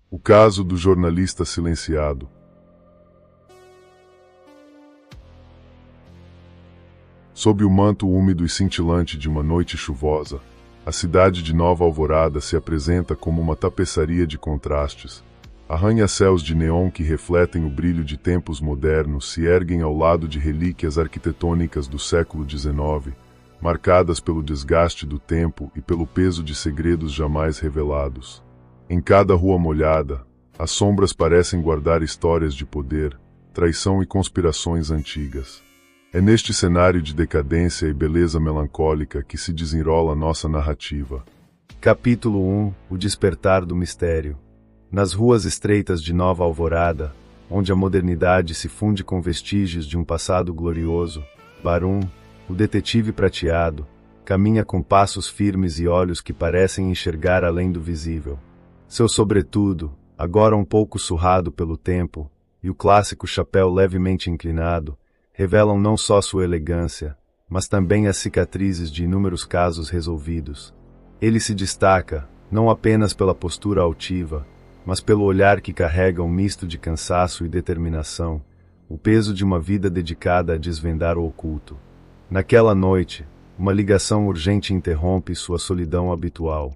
O caso do jornalista silenciado. Sob o manto úmido e cintilante de uma noite chuvosa, a cidade de Nova Alvorada se apresenta como uma tapeçaria de contrastes. Arranha-céus de neon que refletem o brilho de tempos modernos se erguem ao lado de relíquias arquitetônicas do século XIX, marcadas pelo desgaste do tempo e pelo peso de segredos jamais revelados. Em cada rua molhada, as sombras parecem guardar histórias de poder, traição e conspirações antigas. É neste cenário de decadência e beleza melancólica que se desenrola nossa narrativa. Capítulo 1 – O despertar do mistério. Nas ruas estreitas de Nova Alvorada, onde a modernidade se funde com vestígios de um passado glorioso, Barum, o detetive prateado, caminha com passos firmes e olhos que parecem enxergar além do visível. Seu sobretudo, agora um pouco surrado pelo tempo, e o clássico chapéu levemente inclinado, revelam não só sua elegância, mas também as cicatrizes de inúmeros casos resolvidos. Ele se destaca, não apenas pela postura altiva, mas pelo olhar que carrega um misto de cansaço e determinação, o peso de uma vida dedicada a desvendar o oculto. Naquela noite, uma ligação urgente interrompe sua solidão habitual.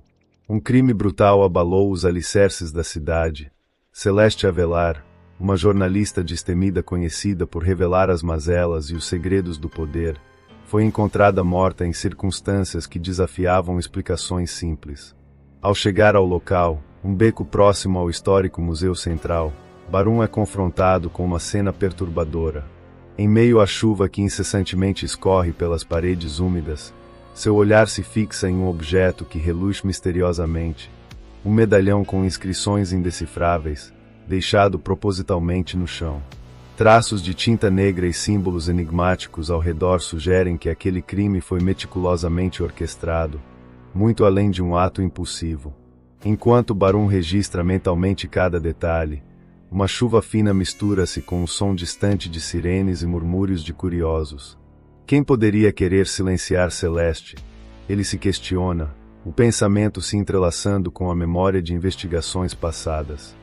Um crime brutal abalou os alicerces da cidade. Celeste Avelar, uma jornalista destemida conhecida por revelar as mazelas e os segredos do poder, foi encontrada morta em circunstâncias que desafiavam explicações simples. Ao chegar ao local, um beco próximo ao histórico Museu Central, Barum é confrontado com uma cena perturbadora. Em meio à chuva que incessantemente escorre pelas paredes úmidas, seu olhar se fixa em um objeto que reluz misteriosamente, um medalhão com inscrições indecifráveis, deixado propositalmente no chão. Traços de tinta negra e símbolos enigmáticos ao redor sugerem que aquele crime foi meticulosamente orquestrado, muito além de um ato impulsivo. Enquanto Barum registra mentalmente cada detalhe, uma chuva fina mistura-se com um som distante de sirenes e murmúrios de curiosos. Quem poderia querer silenciar Celeste? Ele se questiona, o pensamento se entrelaçando com a memória de investigações passadas.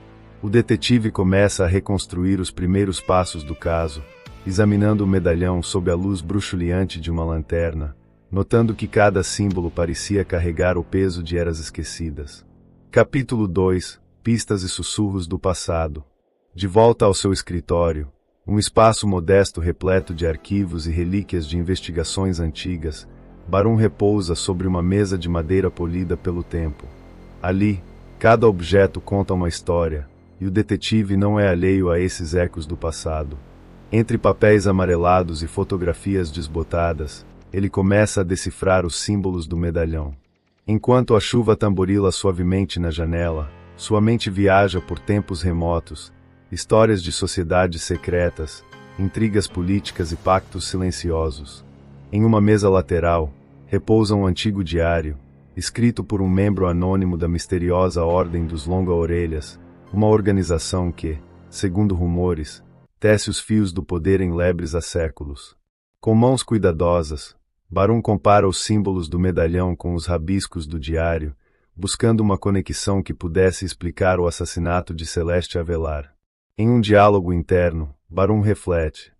O detetive começa a reconstruir os primeiros passos do caso, examinando o medalhão sob a luz bruxuleante de uma lanterna, notando que cada símbolo parecia carregar o peso de eras esquecidas. Capítulo 2 – Pistas e sussurros do passado. De volta ao seu escritório, um espaço modesto repleto de arquivos e relíquias de investigações antigas, Barum repousa sobre uma mesa de madeira polida pelo tempo. Ali, cada objeto conta uma história, e o detetive não é alheio a esses ecos do passado. Entre papéis amarelados e fotografias desbotadas, ele começa a decifrar os símbolos do medalhão. Enquanto a chuva tamborila suavemente na janela, sua mente viaja por tempos remotos, histórias de sociedades secretas, intrigas políticas e pactos silenciosos. Em uma mesa lateral, repousa um antigo diário, escrito por um membro anônimo da misteriosa Ordem dos Longa-Orelhas, uma organização que, segundo rumores, tece os fios do poder em lebres há séculos. Com mãos cuidadosas, Barum compara os símbolos do medalhão com os rabiscos do diário, buscando uma conexão que pudesse explicar o assassinato de Celeste Avelar. Em um diálogo interno, Barum reflete.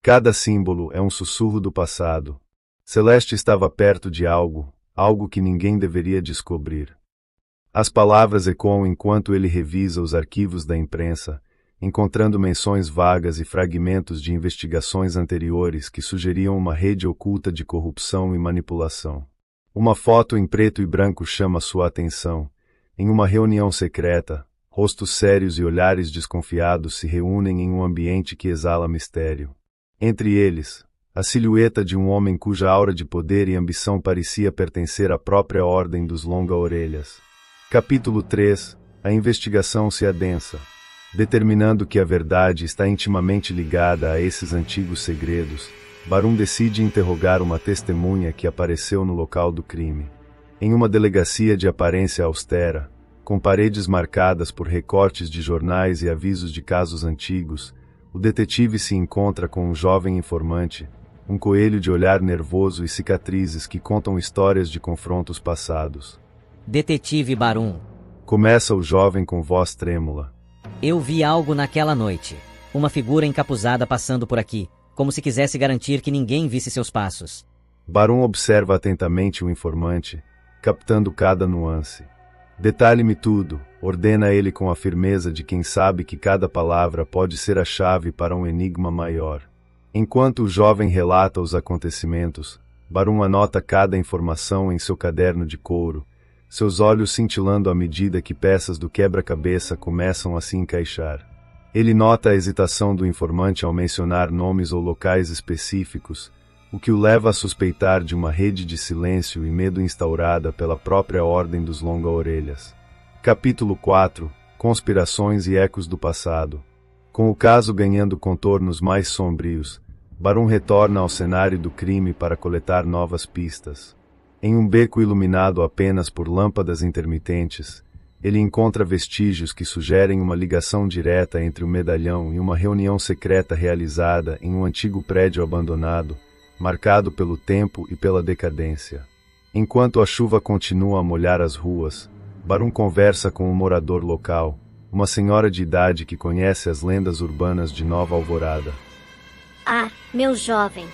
Cada símbolo é um sussurro do passado. Celeste estava perto de algo que ninguém deveria descobrir. As palavras ecoam enquanto ele revisa os arquivos da imprensa, encontrando menções vagas e fragmentos de investigações anteriores que sugeriam uma rede oculta de corrupção e manipulação. Uma foto em preto e branco chama sua atenção. Em uma reunião secreta, rostos sérios e olhares desconfiados se reúnem em um ambiente que exala mistério. Entre eles, a silhueta de um homem cuja aura de poder e ambição parecia pertencer à própria Ordem dos Longa-Orelhas. Capítulo 3 – A investigação se adensa. Determinando que a verdade está intimamente ligada a esses antigos segredos, Barum decide interrogar uma testemunha que apareceu no local do crime. Em uma delegacia de aparência austera, com paredes marcadas por recortes de jornais e avisos de casos antigos, o detetive se encontra com um jovem informante, um coelho de olhar nervoso e cicatrizes que contam histórias de confrontos passados. Detetive Barum, Começa o jovem com voz trêmula. Eu vi algo naquela noite. Uma figura encapuzada passando por aqui, como se quisesse garantir que ninguém visse seus passos. Barun observa atentamente o informante, captando cada nuance. Detalhe-me tudo, ordena ele com a firmeza de quem sabe que cada palavra pode ser a chave para um enigma maior. Enquanto o jovem relata os acontecimentos, Barun anota cada informação em seu caderno de couro, seus olhos cintilando à medida que peças do quebra-cabeça começam a se encaixar. Ele nota a hesitação do informante ao mencionar nomes ou locais específicos, o que o leva a suspeitar de uma rede de silêncio e medo instaurada pela própria Ordem dos Longa-Orelhas. Capítulo 4 – Conspirações e Ecos do Passado. Com o caso ganhando contornos mais sombrios, Barun retorna ao cenário do crime para coletar novas pistas. Em um beco iluminado apenas por lâmpadas intermitentes, ele encontra vestígios que sugerem uma ligação direta entre o medalhão e uma reunião secreta realizada em um antigo prédio abandonado, marcado pelo tempo e pela decadência. Enquanto a chuva continua a molhar as ruas, Barun conversa com um morador local, uma senhora de idade que conhece as lendas urbanas de Nova Alvorada. Ah, meu jovem,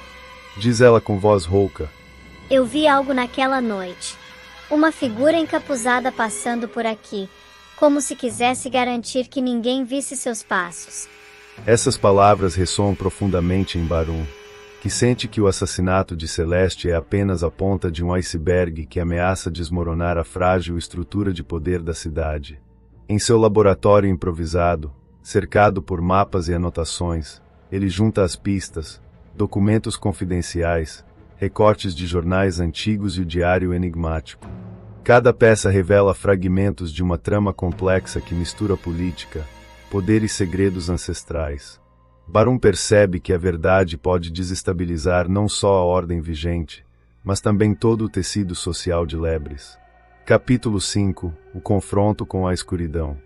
Diz ela com voz rouca. eu vi algo naquela noite. Uma figura encapuzada passando por aqui, como se quisesse garantir que ninguém visse seus passos. Essas palavras ressoam profundamente em Barun, que sente que o assassinato de Celeste é apenas a ponta de um iceberg que ameaça desmoronar a frágil estrutura de poder da cidade. Em seu laboratório improvisado, cercado por mapas e anotações, ele junta as pistas, documentos confidenciais, recortes de jornais antigos e o diário enigmático. Cada peça revela fragmentos de uma trama complexa que mistura política, poder e segredos ancestrais. Barun percebe que a verdade pode desestabilizar não só a ordem vigente, mas também todo o tecido social de Lebres. Capítulo 5 – O confronto com a escuridão.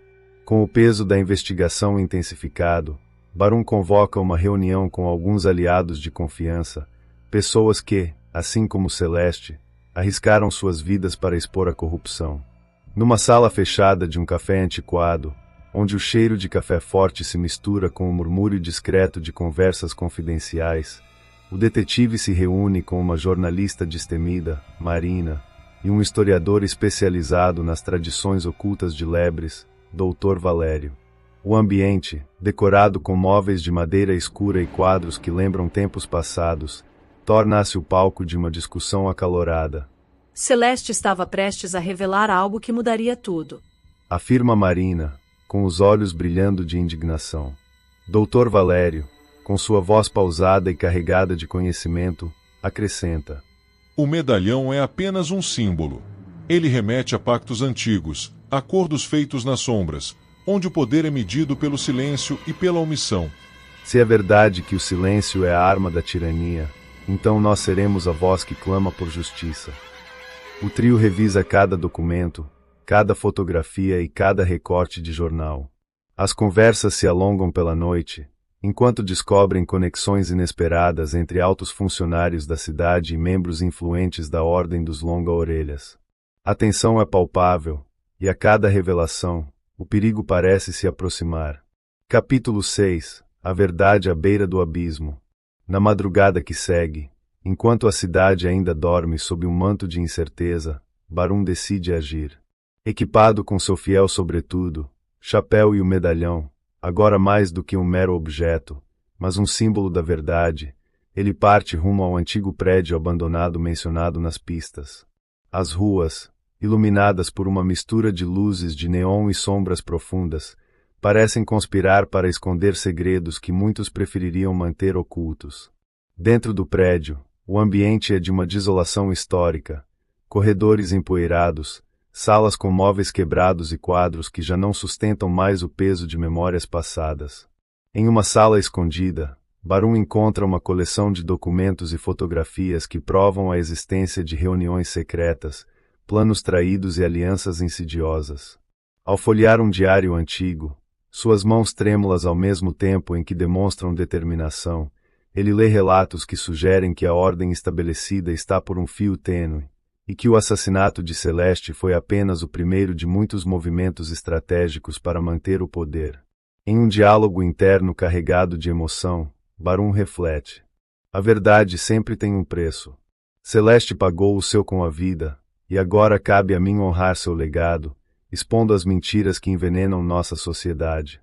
Com o peso da investigação intensificado, Barun convoca uma reunião com alguns aliados de confiança, pessoas que, assim como Celeste, arriscaram suas vidas para expor a corrupção. Numa sala fechada de um café antiquado, onde o cheiro de café forte se mistura com o murmúrio discreto de conversas confidenciais, o detetive se reúne com uma jornalista destemida, Marina, e um historiador especializado nas tradições ocultas de Lebres, Dr. Valério. O ambiente, decorado com móveis de madeira escura e quadros que lembram tempos passados, torna-se o palco de uma discussão acalorada. Celeste estava prestes a revelar algo que mudaria tudo. Afirma Marina, com os olhos brilhando de indignação. Dr. Valério, com sua voz pausada e carregada de conhecimento, acrescenta: O medalhão é apenas um símbolo. Ele remete a pactos antigos, acordos feitos nas sombras, onde o poder é medido pelo silêncio e pela omissão. Se é verdade que o silêncio é a arma da tirania, então nós seremos a voz que clama por justiça. O trio revisa cada documento, cada fotografia e cada recorte de jornal. As conversas se alongam pela noite, enquanto descobrem conexões inesperadas entre altos funcionários da cidade e membros influentes da Ordem dos Longa-Orelhas. A tensão é palpável, e a cada revelação, o perigo parece se aproximar. Capítulo 6 – A verdade à beira do abismo. Na madrugada que segue, enquanto a cidade ainda dorme sob um manto de incerteza, Barun decide agir. Equipado com seu fiel sobretudo, chapéu e o medalhão, agora mais do que um mero objeto, mas um símbolo da verdade, ele parte rumo ao antigo prédio abandonado mencionado nas pistas. As ruas, iluminadas por uma mistura de luzes de neon e sombras profundas, parecem conspirar para esconder segredos que muitos prefeririam manter ocultos. Dentro do prédio, o ambiente é de uma desolação histórica, corredores empoeirados, salas com móveis quebrados e quadros que já não sustentam mais o peso de memórias passadas. Em uma sala escondida, Barun encontra uma coleção de documentos e fotografias que provam a existência de reuniões secretas, planos traídos e alianças insidiosas. Ao folhear um diário antigo, suas mãos trêmulas ao mesmo tempo em que demonstram determinação, ele lê relatos que sugerem que a ordem estabelecida está por um fio tênue, e que o assassinato de Celeste foi apenas o primeiro de muitos movimentos estratégicos para manter o poder. Em um diálogo interno carregado de emoção, Barum reflete: a verdade sempre tem um preço. Celeste pagou o seu com a vida, e agora cabe a mim honrar seu legado, expondo as mentiras que envenenam nossa sociedade.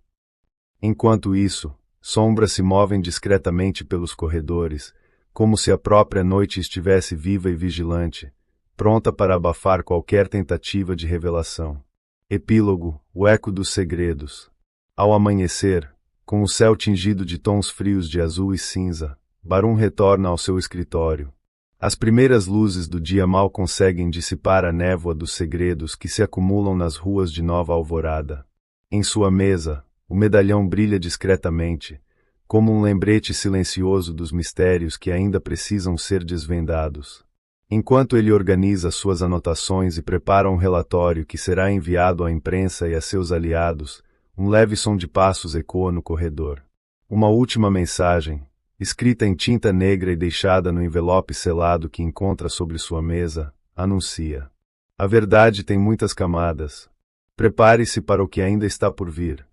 Enquanto isso, sombras se movem discretamente pelos corredores, como se a própria noite estivesse viva e vigilante, pronta para abafar qualquer tentativa de revelação. Epílogo: o eco dos segredos. Ao amanhecer, com o céu tingido de tons frios de azul e cinza, Barum retorna ao seu escritório. As primeiras luzes do dia mal conseguem dissipar a névoa dos segredos que se acumulam nas ruas de Nova Alvorada. Em sua mesa, o medalhão brilha discretamente, como um lembrete silencioso dos mistérios que ainda precisam ser desvendados. Enquanto ele organiza suas anotações e prepara um relatório que será enviado à imprensa e a seus aliados, um leve som de passos ecoa no corredor. Uma última mensagem, escrita em tinta negra e deixada no envelope selado que encontra sobre sua mesa, anuncia: a verdade tem muitas camadas. Prepare-se para o que ainda está por vir.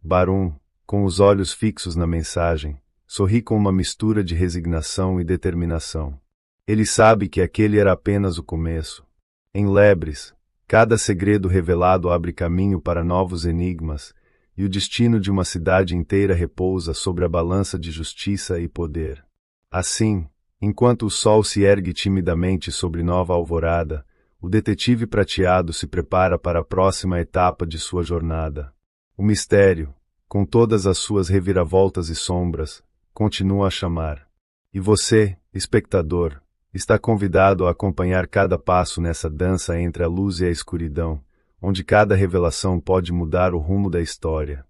Barum, com os olhos fixos na mensagem, sorri com uma mistura de resignação e determinação. Ele sabe que aquele era apenas o começo. Em Lebres, cada segredo revelado abre caminho para novos enigmas, e o destino de uma cidade inteira repousa sobre a balança de justiça e poder. Assim, enquanto o sol se ergue timidamente sobre Nova Alvorada, o detetive prateado se prepara para a próxima etapa de sua jornada. O mistério, com todas as suas reviravoltas e sombras, continua a chamar. E você, espectador, está convidado a acompanhar cada passo nessa dança entre a luz e a escuridão, onde cada revelação pode mudar o rumo da história.